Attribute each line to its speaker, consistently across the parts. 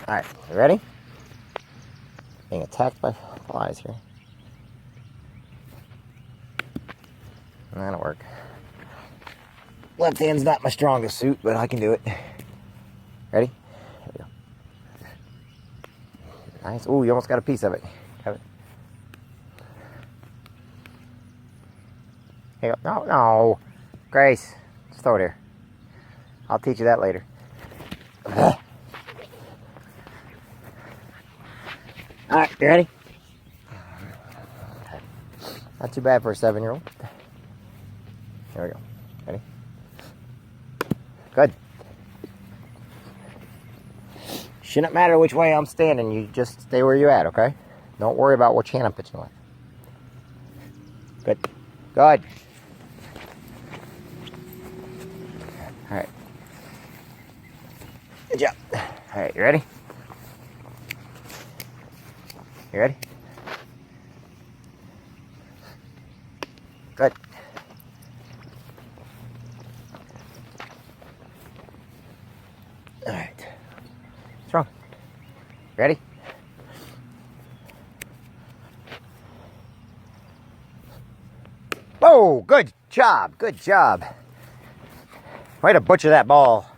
Speaker 1: Alright, you ready? Being attacked by flies here. That'll work. Left hand's not my strongest suit, but I can do it. Ready? Here we go. Nice. Ooh, you almost got a piece of it. Have it. Here you go. No, no. Grace, just throw it here. I'll teach you that later. Alright, you ready? Not too bad for a 7-year-old. There we go. Ready? Good. Shouldn't matter which way I'm standing. You just stay where you're at, okay? Don't worry about which hand I'm pitching with. Good. Good. Alright. Good job. Alright, you ready? You ready? Good. Alright. What's wrong? Ready? Whoa! Good job. Good job. Way to butcher that ball.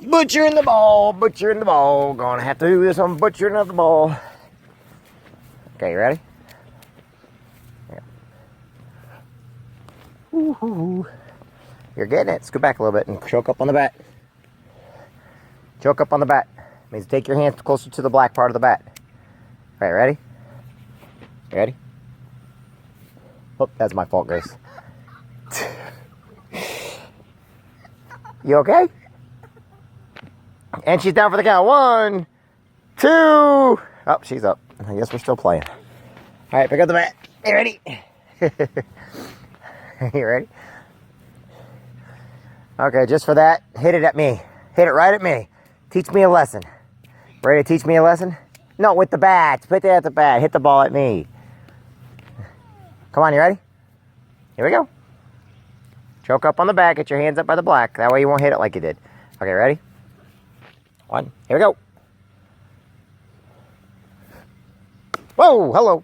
Speaker 1: Butchering the ball. Butchering the ball. Gonna have to do this on butchering of the ball. Okay, you ready? Yeah. Woo-hoo-hoo. You're getting it. Scoot back a little bit and choke up on the bat. Choke up on the bat. Means take your hands closer to the black part of the bat. All right, ready? You ready? Oh, that's my fault, Grace. You okay? And she's down for the count. 1, 2. Oh, she's up. I guess we're still playing. All right, pick up the bat. You ready? You ready? Okay, just for that, hit it at me. Hit it right at me. Teach me a lesson. Ready to teach me a lesson? No, with the bat. Put that at the bat. Hit the ball at me. Come on, you ready? Here we go. Choke up on the back. Get your hands up by the black. That way you won't hit it like you did. Okay, ready? 1. Here we go. Whoa, hello.